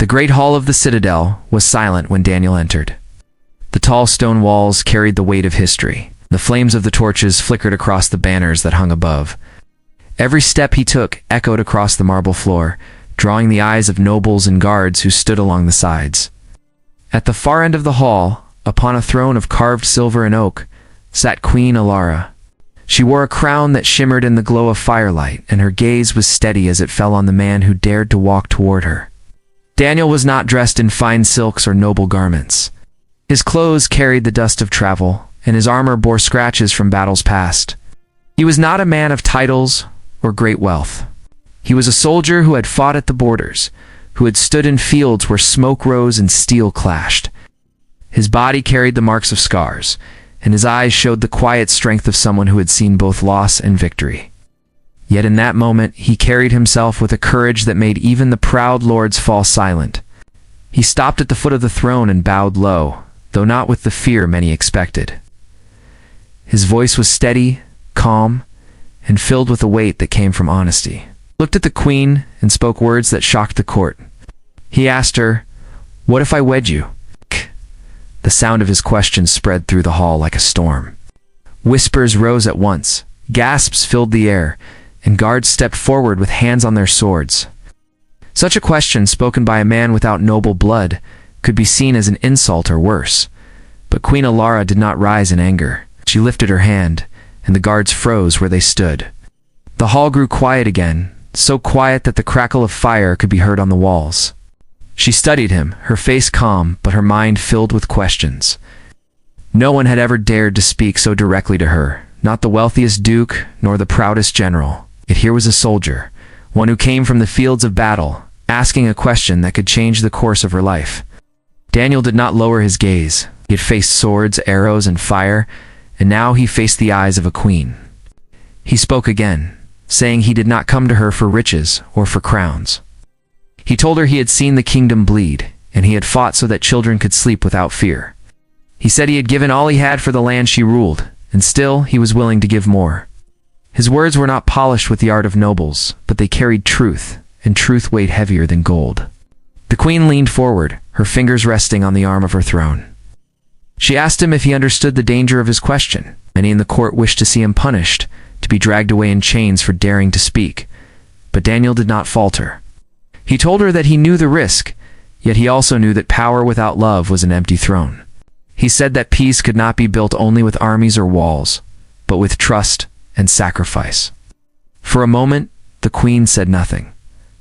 The great hall of the citadel was silent when Daniel entered. The tall stone walls carried the weight of history. The flames of the torches flickered across the banners that hung above. Every step he took echoed across the marble floor, drawing the eyes of nobles and guards who stood along the sides. At the far end of the hall, upon a throne of carved silver and oak, sat Queen Alara. She wore a crown that shimmered in the glow of firelight, and her gaze was steady as it fell on the man who dared to walk toward her. Daniel was not dressed in fine silks or noble garments. His clothes carried the dust of travel, and his armor bore scratches from battles past. He was not a man of titles or great wealth. He was a soldier who had fought at the borders, who had stood in fields where smoke rose and steel clashed. His body carried the marks of scars, and his eyes showed the quiet strength of someone who had seen both loss and victory. Yet in that moment he carried himself with a courage that made even the proud lords fall silent. He stopped at the foot of the throne and bowed low, though not with the fear many expected. His voice was steady, calm, and filled with a weight that came from honesty. He looked at the queen and spoke words that shocked the court. He asked her, "What if I wed you?" The sound of his question spread through the hall like a storm. Whispers rose at once, gasps filled the air, and guards stepped forward with hands on their swords. Such a question, spoken by a man without noble blood, could be seen as an insult or worse. But Queen Alara did not rise in anger. She lifted her hand, and the guards froze where they stood. The hall grew quiet again, so quiet that the crackle of fire could be heard on the walls. She studied him, her face calm, but her mind filled with questions. No one had ever dared to speak so directly to her, not the wealthiest duke, nor the proudest general. Yet here was a soldier, one who came from the fields of battle, asking a question that could change the course of her life. Daniel did not lower his gaze. He had faced swords, arrows, and fire, and now he faced the eyes of a queen. He spoke again, saying he did not come to her for riches or for crowns. He told her he had seen the kingdom bleed, and he had fought so that children could sleep without fear. He said he had given all he had for the land she ruled, and still he was willing to give more. His words were not polished with the art of nobles, but they carried truth, and truth weighed heavier than gold. The queen leaned forward, her fingers resting on the arm of her throne. She asked him if he understood the danger of his question. Many in the court wished to see him punished, to be dragged away in chains for daring to speak. But Daniel did not falter. He told her that he knew the risk, yet he also knew that power without love was an empty throne. He said that peace could not be built only with armies or walls, but with trust and sacrifice. For a moment, the queen said nothing.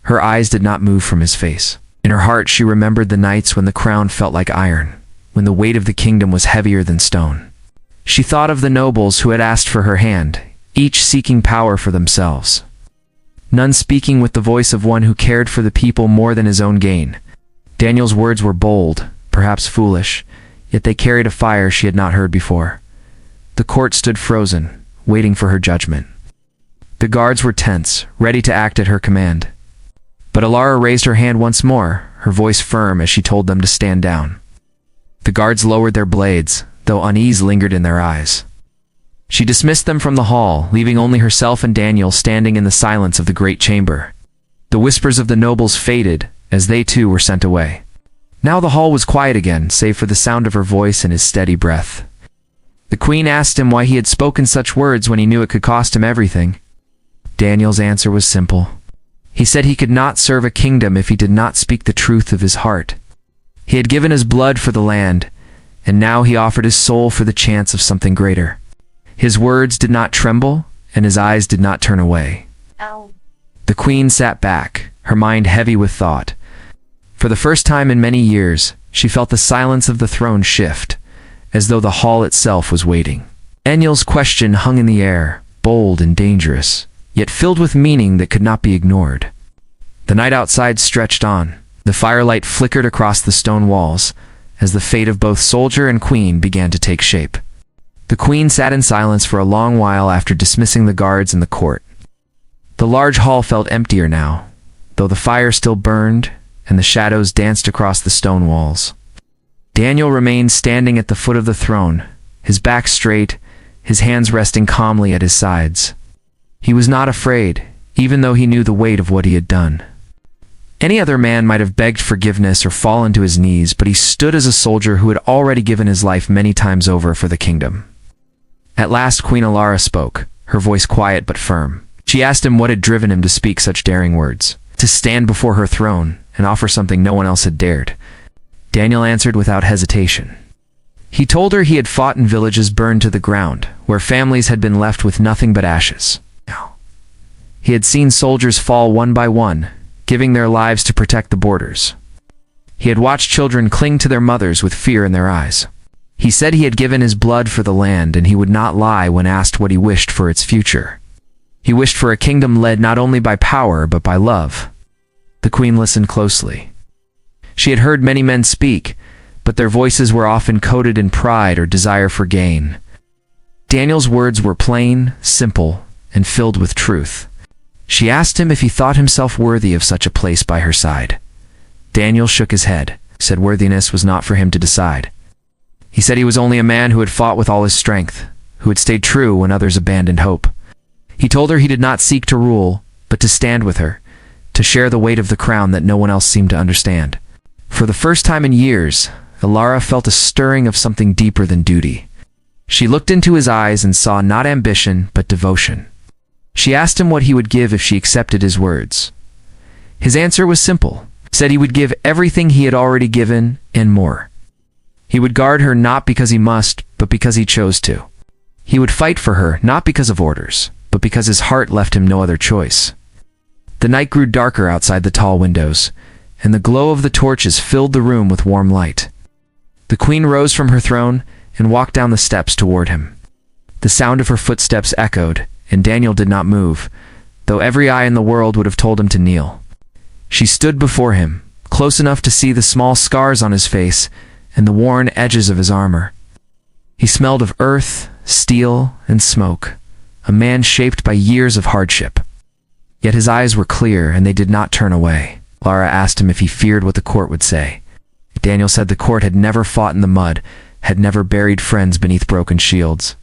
Her eyes did not move from his face. In her heart she remembered the nights when the crown felt like iron, when the weight of the kingdom was heavier than stone. She thought of the nobles who had asked for her hand, each seeking power for themselves. None speaking with the voice of one who cared for the people more than his own gain. Daniel's words were bold, perhaps foolish, yet they carried a fire she had not heard before. The court stood frozen, waiting for her judgment. The guards were tense, ready to act at her command. But Alara raised her hand once more, her voice firm as she told them to stand down. The guards lowered their blades, though unease lingered in their eyes. She dismissed them from the hall, leaving only herself and Daniel standing in the silence of the great chamber. The whispers of the nobles faded, as they too were sent away. Now the hall was quiet again, save for the sound of her voice and his steady breath. The queen asked him why he had spoken such words when he knew it could cost him everything. Daniel's answer was simple. He said he could not serve a kingdom if he did not speak the truth of his heart. He had given his blood for the land, and now he offered his soul for the chance of something greater. His words did not tremble, and his eyes did not turn away. Ow. The queen sat back, her mind heavy with thought. For the first time in many years, she felt the silence of the throne shift, as though the hall itself was waiting. Daniel's question hung in the air, bold and dangerous, yet filled with meaning that could not be ignored. The night outside stretched on. The firelight flickered across the stone walls, as the fate of both soldier and queen began to take shape. The queen sat in silence for a long while after dismissing the guards in the court. The large hall felt emptier now, though the fire still burned and the shadows danced across the stone walls. Daniel remained standing at the foot of the throne, his back straight, his hands resting calmly at his sides. He was not afraid, even though he knew the weight of what he had done. Any other man might have begged forgiveness or fallen to his knees, but he stood as a soldier who had already given his life many times over for the kingdom. At last Queen Alara spoke, her voice quiet but firm. She asked him what had driven him to speak such daring words, to stand before her throne and offer something no one else had dared. Daniel answered without hesitation. He told her he had fought in villages burned to the ground, where families had been left with nothing but ashes. He had seen soldiers fall one by one, giving their lives to protect the borders. He had watched children cling to their mothers with fear in their eyes. He said he had given his blood for the land, and he would not lie when asked what he wished for its future. He wished for a kingdom led not only by power but by love. The queen listened closely. She had heard many men speak, but their voices were often coated in pride or desire for gain. Daniel's words were plain, simple, and filled with truth. She asked him if he thought himself worthy of such a place by her side. Daniel shook his head, said worthiness was not for him to decide. He said he was only a man who had fought with all his strength, who had stayed true when others abandoned hope. He told her he did not seek to rule, but to stand with her, to share the weight of the crown that no one else seemed to understand. For the first time in years, Alara felt a stirring of something deeper than duty. She looked into his eyes and saw not ambition, but devotion. She asked him what he would give if she accepted his words. His answer was simple, said he would give everything he had already given, and more. He would guard her not because he must, but because he chose to. He would fight for her, not because of orders, but because his heart left him no other choice. The night grew darker outside the tall windows, and the glow of the torches filled the room with warm light. The queen rose from her throne and walked down the steps toward him. The sound of her footsteps echoed, and Daniel did not move, though every eye in the world would have told him to kneel. She stood before him, close enough to see the small scars on his face and the worn edges of his armor. He smelled of earth, steel, and smoke, a man shaped by years of hardship. Yet his eyes were clear, and they did not turn away. Lara asked him if he feared what the court would say. Daniel said the court had never fought in the mud, had never buried friends beneath broken shields.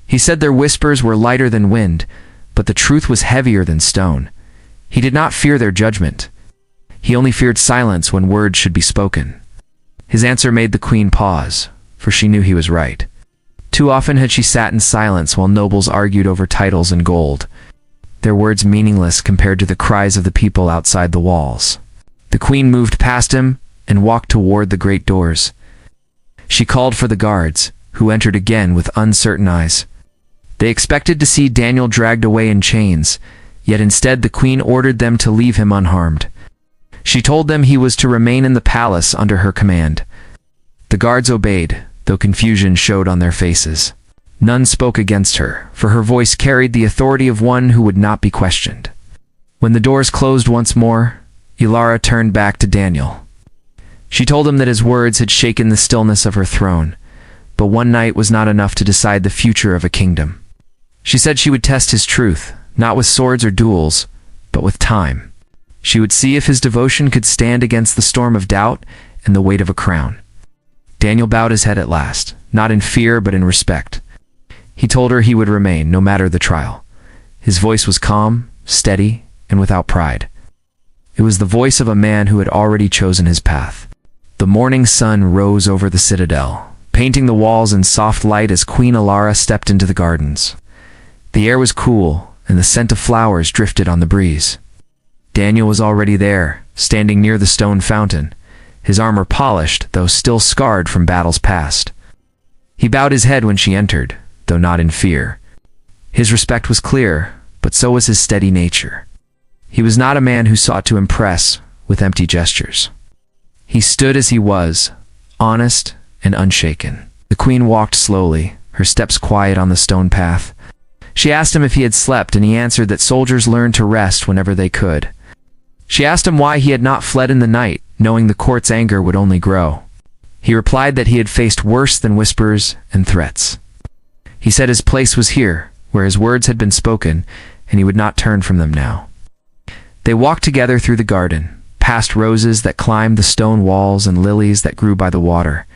He said their whispers were lighter than wind, but the truth was heavier than stone. He did not fear their judgment. He only feared silence when words should be spoken. His answer made the queen pause, for she knew he was right. Too often had she sat in silence while nobles argued over titles and gold, their words meaningless compared to the cries of the people outside the walls. The queen moved past him and walked toward the great doors. She called for the guards, who entered again with uncertain eyes. They expected to see Daniel dragged away in chains, yet instead the queen ordered them to leave him unharmed. She told them he was to remain in the palace under her command. The guards obeyed, though confusion showed on their faces. None spoke against her, for her voice carried the authority of one who would not be questioned. When the doors closed once more, Alara turned back to Daniel. She told him that his words had shaken the stillness of her throne, but one night was not enough to decide the future of a kingdom. She said she would test his truth, not with swords or duels, but with time. She would see if his devotion could stand against the storm of doubt and the weight of a crown. Daniel bowed his head at last, not in fear but in respect. He told her he would remain, no matter the trial. His voice was calm, steady, and without pride. It was the voice of a man who had already chosen his path. The morning sun rose over the citadel, painting the walls in soft light as Queen Alara stepped into the gardens. The air was cool, and the scent of flowers drifted on the breeze. Daniel was already there, standing near the stone fountain, his armor polished, though still scarred from battles past. He bowed his head when she entered, though not in fear. His respect was clear, but so was his steady nature. He was not a man who sought to impress with empty gestures. He stood as he was, honest and unshaken. The queen walked slowly, her steps quiet on the stone path. She asked him if he had slept, and he answered that soldiers learned to rest whenever they could. She asked him why he had not fled in the night, knowing the court's anger would only grow. He replied that he had faced worse than whispers and threats. He said his place was here, where his words had been spoken, and he would not turn from them now. They walked together through the garden, past roses that climbed the stone walls and lilies that grew by the water.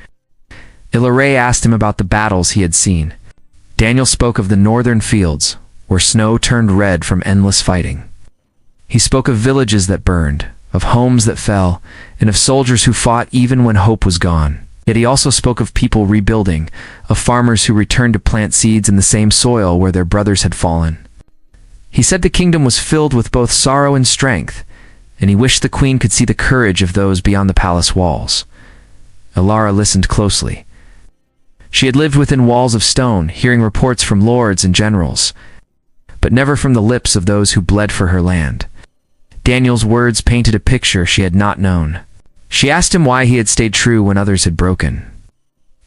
Alara asked him about the battles he had seen. Daniel spoke of the northern fields, where snow turned red from endless fighting. He spoke of villages that burned, of homes that fell, and of soldiers who fought even when hope was gone. Yet he also spoke of people rebuilding, of farmers who returned to plant seeds in the same soil where their brothers had fallen. He said the kingdom was filled with both sorrow and strength, and he wished the queen could see the courage of those beyond the palace walls. Elara listened closely. She had lived within walls of stone, hearing reports from lords and generals, but never from the lips of those who bled for her land. Daniel's words painted a picture she had not known. She asked him why he had stayed true when others had broken.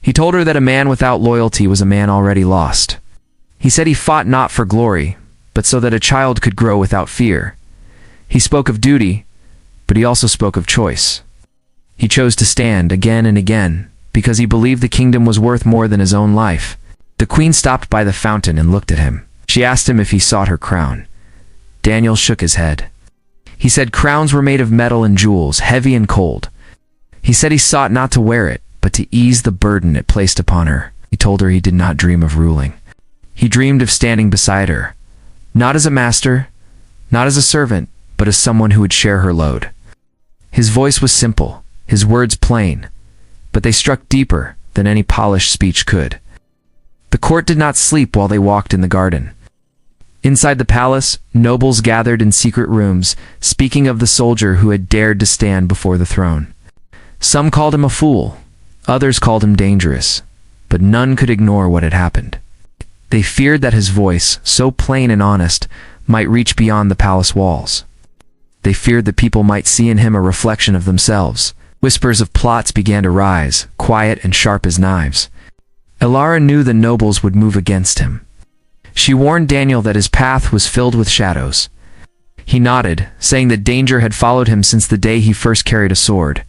He told her that a man without loyalty was a man already lost. He said he fought not for glory, but so that a child could grow without fear. He spoke of duty, but he also spoke of choice. He chose to stand again and again, because he believed the kingdom was worth more than his own life. The queen stopped by the fountain and looked at him. She asked him if he sought her crown. Daniel shook his head. He said crowns were made of metal and jewels, heavy and cold. He said he sought not to wear it, but to ease the burden it placed upon her. He told her he did not dream of ruling. He dreamed of standing beside her, not as a master, not as a servant, but as someone who would share her load. His voice was simple, his words plain, but they struck deeper than any polished speech could. The court did not sleep while they walked in the garden. Inside the palace, nobles gathered in secret rooms, speaking of the soldier who had dared to stand before the throne. Some called him a fool, others called him dangerous, but none could ignore what had happened. They feared that his voice, so plain and honest, might reach beyond the palace walls. They feared that people might see in him a reflection of themselves. Whispers of plots began to rise, quiet and sharp as knives. Elara knew the nobles would move against him. She warned Daniel that his path was filled with shadows. He nodded, saying that danger had followed him since the day he first carried a sword.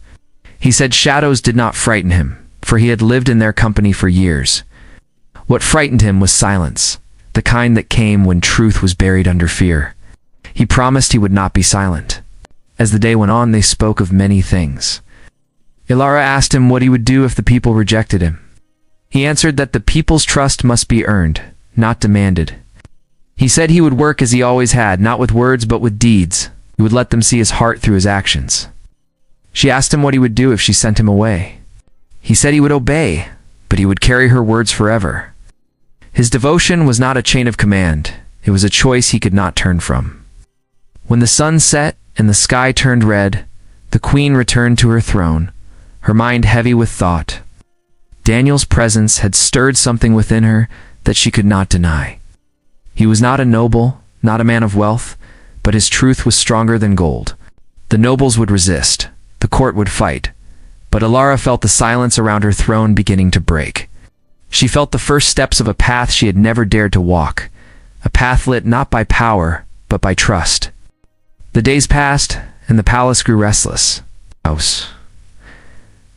He said shadows did not frighten him, for he had lived in their company for years. What frightened him was silence, the kind that came when truth was buried under fear. He promised he would not be silent. As the day went on, they spoke of many things. Elara asked him what he would do if the people rejected him. He answered that the people's trust must be earned, not demanded. He said he would work as he always had, not with words but with deeds. He would let them see his heart through his actions. She asked him what he would do if she sent him away. He said he would obey, but he would carry her words forever. His devotion was not a chain of command. It was a choice he could not turn from. When the sun set and the sky turned red, the queen returned to her throne, her mind heavy with thought. Daniel's presence had stirred something within her that she could not deny. He was not a noble, not a man of wealth, but his truth was stronger than gold. The nobles would resist, the court would fight, but Elara felt the silence around her throne beginning to break. She felt the first steps of a path she had never dared to walk, a path lit not by power, but by trust. The days passed, and the palace grew restless.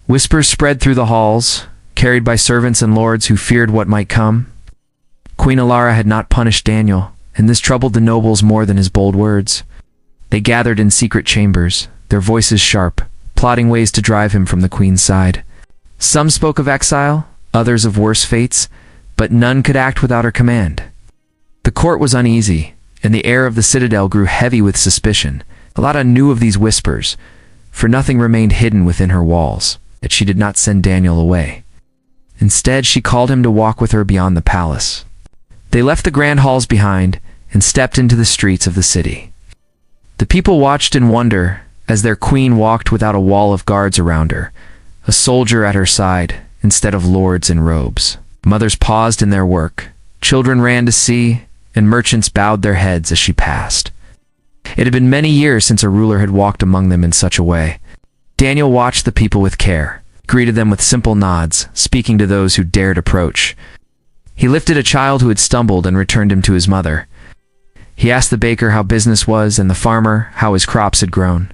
Whispers spread through the halls, carried by servants and lords who feared what might come. Queen Elara had not punished Daniel, and this troubled the nobles more than his bold words. They gathered in secret chambers, their voices sharp, plotting ways to drive him from the queen's side. Some spoke of exile, others of worse fates, but none could act without her command. The court was uneasy, and the air of the citadel grew heavy with suspicion. Elara knew of these whispers, for nothing remained hidden within her walls, yet she did not send Daniel away. Instead, she called him to walk with her beyond the palace. They left the grand halls behind and stepped into the streets of the city. The people watched in wonder as their queen walked without a wall of guards around her, a soldier at her side instead of lords in robes. Mothers paused in their work, children ran to see, and merchants bowed their heads as she passed. It had been many years since a ruler had walked among them in such a way. Daniel watched the people with care, greeted them with simple nods, speaking to those who dared approach. He lifted a child who had stumbled and returned him to his mother. He asked the baker how business was and the farmer how his crops had grown.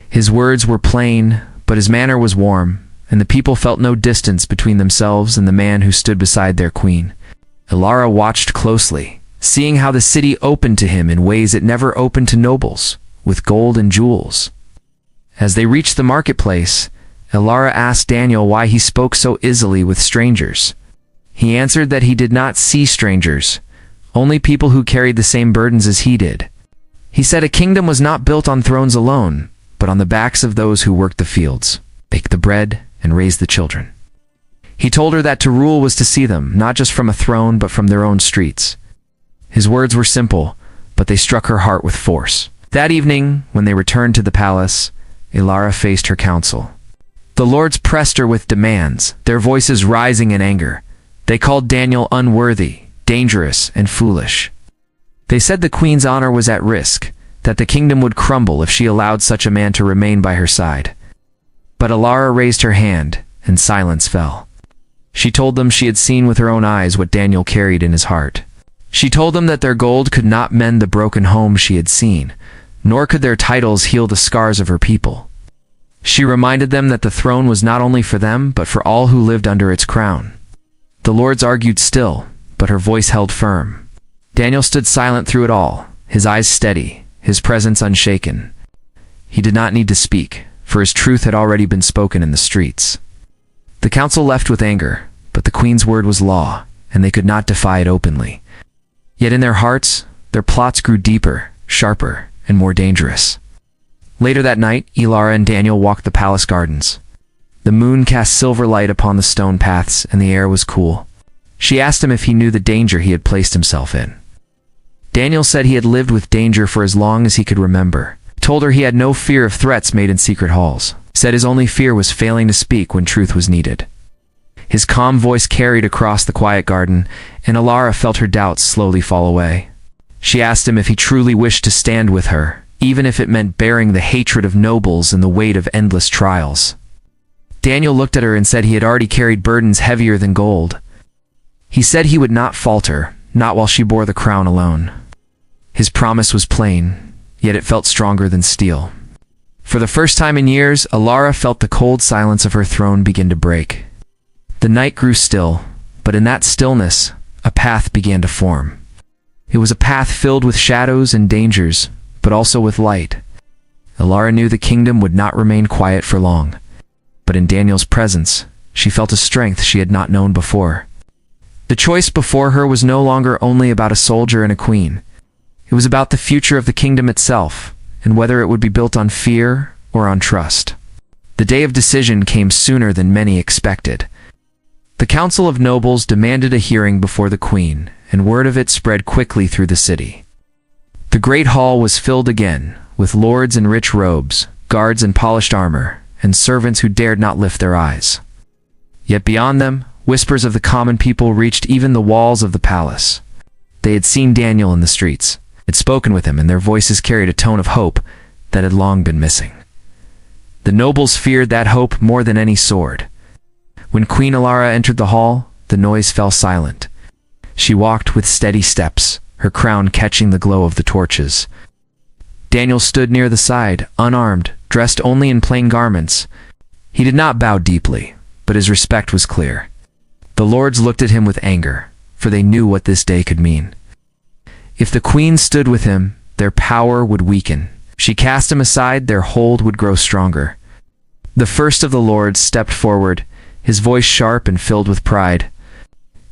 His words were plain, but his manner was warm, and the people felt no distance between themselves and the man who stood beside their queen. Elara watched closely, seeing how the city opened to him in ways it never opened to nobles, with gold and jewels. As they reached the marketplace, Elara asked Daniel why he spoke so easily with strangers. He answered that he did not see strangers, only people who carried the same burdens as he did. He said a kingdom was not built on thrones alone, but on the backs of those who worked the fields, baked the bread, and raised the children. He told her that to rule was to see them, not just from a throne, but from their own streets. His words were simple, but they struck her heart with force. That evening, when they returned to the palace, Ilara faced her council. The lords pressed her with demands, their voices rising in anger. They called Daniel unworthy, dangerous, and foolish. They said the queen's honor was at risk, that the kingdom would crumble if she allowed such a man to remain by her side. But Ilara raised her hand, and silence fell. She told them she had seen with her own eyes what Daniel carried in his heart. She told them that their gold could not mend the broken home she had seen, nor could their titles heal the scars of her people. She reminded them that the throne was not only for them, but for all who lived under its crown. The lords argued still, but her voice held firm. Daniel stood silent through it all, his eyes steady, his presence unshaken. He did not need to speak, for his truth had already been spoken in the streets. The council left with anger, but the queen's word was law, and they could not defy it openly. Yet in their hearts, their plots grew deeper, sharper, and more dangerous. Later that night, Ilara and Daniel walked the palace gardens. The moon cast silver light upon the stone paths, and the air was cool. She asked him if he knew the danger he had placed himself in. Daniel said he had lived with danger for as long as he could remember. Told her he had no fear of threats made in secret halls. Said his only fear was failing to speak when truth was needed. His calm voice carried across the quiet garden, and Ilara felt her doubts slowly fall away. She asked him if he truly wished to stand with her, even if it meant bearing the hatred of nobles and the weight of endless trials. Daniel looked at her and said he had already carried burdens heavier than gold. He said he would not falter, not while she bore the crown alone. His promise was plain, yet it felt stronger than steel. For the first time in years, Ilara felt the cold silence of her throne begin to break. The night grew still, but in that stillness, a path began to form. It was a path filled with shadows and dangers, but also with light. Ilara knew the kingdom would not remain quiet for long. But in Daniel's presence, she felt a strength she had not known before. The choice before her was no longer only about a soldier and a queen. It was about the future of the kingdom itself, and whether it would be built on fear or on trust. The day of decision came sooner than many expected. The council of nobles demanded a hearing before the queen, and word of it spread quickly through the city. The great hall was filled again, with lords in rich robes, guards in polished armor, and servants who dared not lift their eyes. Yet beyond them, whispers of the common people reached even the walls of the palace. They had seen Daniel in the streets, had spoken with him, and their voices carried a tone of hope that had long been missing. The nobles feared that hope more than any sword. When Queen Ilara entered the hall, the noise fell silent. She walked with steady steps, her crown catching the glow of the torches. Daniel stood near the side, unarmed, dressed only in plain garments. He did not bow deeply, but his respect was clear. The lords looked at him with anger, for they knew what this day could mean. If the queen stood with him, their power would weaken. She cast him aside, their hold would grow stronger. The first of the lords stepped forward, his voice sharp and filled with pride.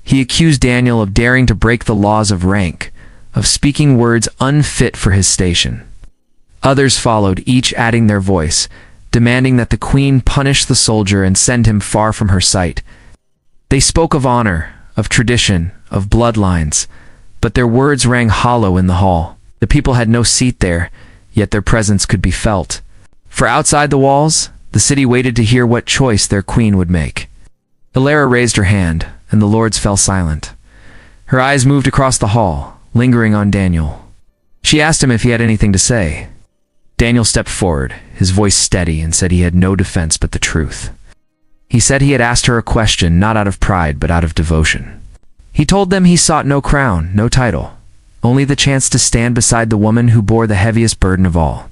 He accused Daniel of daring to break the laws of rank, of speaking words unfit for his station. Others followed, each adding their voice, demanding that the queen punish the soldier and send him far from her sight. They spoke of honor, of tradition, of bloodlines, but their words rang hollow in the hall. The people had no seat there, yet their presence could be felt. For outside the walls, the city waited to hear what choice their queen would make. Ilara raised her hand, and the lords fell silent. Her eyes moved across the hall, lingering on Daniel. She asked him if he had anything to say. Daniel stepped forward, his voice steady, and said he had no defense but the truth. He said he had asked her a question not out of pride but out of devotion. He told them he sought no crown, no title, only the chance to stand beside the woman who bore the heaviest burden of all.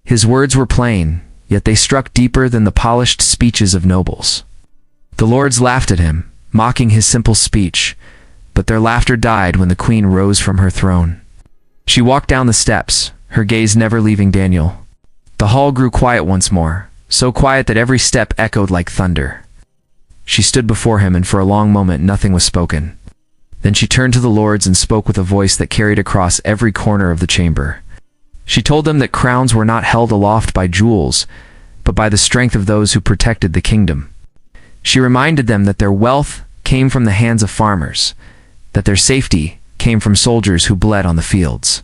His words were plain, yet they struck deeper than the polished speeches of nobles. The lords laughed at him, mocking his simple speech, but their laughter died when the queen rose from her throne. She walked down the steps, her gaze never leaving Daniel. The hall grew quiet once more, so quiet that every step echoed like thunder. She stood before him, and for a long moment nothing was spoken. Then she turned to the lords and spoke with a voice that carried across every corner of the chamber. She told them that crowns were not held aloft by jewels, but by the strength of those who protected the kingdom. She reminded them that their wealth came from the hands of farmers, that their safety came from soldiers who bled on the fields.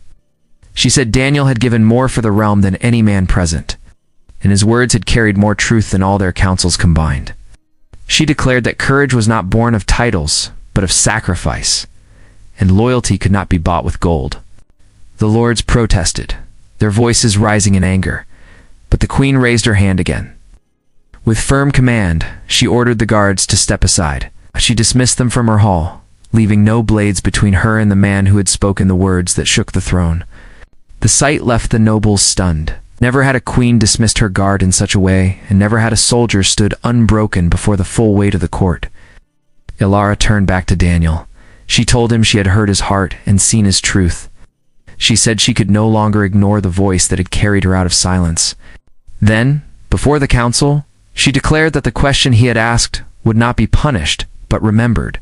She said Daniel had given more for the realm than any man present, and his words had carried more truth than all their counsels combined. She declared that courage was not born of titles, but of sacrifice, and loyalty could not be bought with gold. The lords protested, their voices rising in anger, but the queen raised her hand again. With firm command, she ordered the guards to step aside. She dismissed them from her hall, leaving no blades between her and the man who had spoken the words that shook the throne. The sight left the nobles stunned. Never had a queen dismissed her guard in such a way, and never had a soldier stood unbroken before the full weight of the court. Ilara turned back to Daniel. She told him she had heard his heart and seen his truth. She said she could no longer ignore the voice that had carried her out of silence. Then, before the council, she declared that the question he had asked would not be punished, but remembered.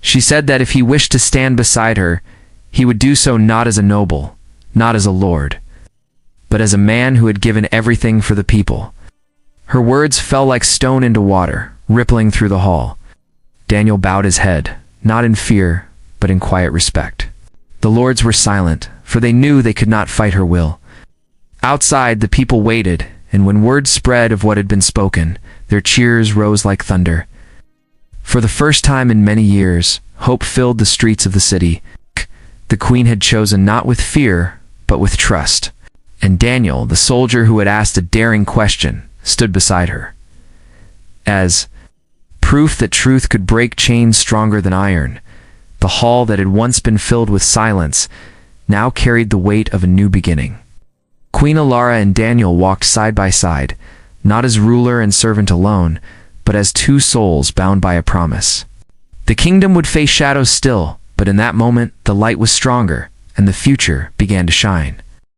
She said that if he wished to stand beside her, he would do so not as a noble, not as a lord, but as a man who had given everything for the people. Her words fell like stone into water, rippling through the hall. Daniel bowed his head, not in fear, but in quiet respect. The lords were silent, for they knew they could not fight her will. Outside, the people waited, and when word spread of what had been spoken, their cheers rose like thunder. For the first time in many years, hope filled the streets of the city. The queen had chosen not with fear, but with trust. And Daniel, the soldier who had asked a daring question, stood beside her. As proof that truth could break chains stronger than iron, the hall that had once been filled with silence now carried the weight of a new beginning. Queen Ilara and Daniel walked side by side, not as ruler and servant alone, but as two souls bound by a promise. The kingdom would face shadows still, but in that moment the light was stronger, and the future began to shine.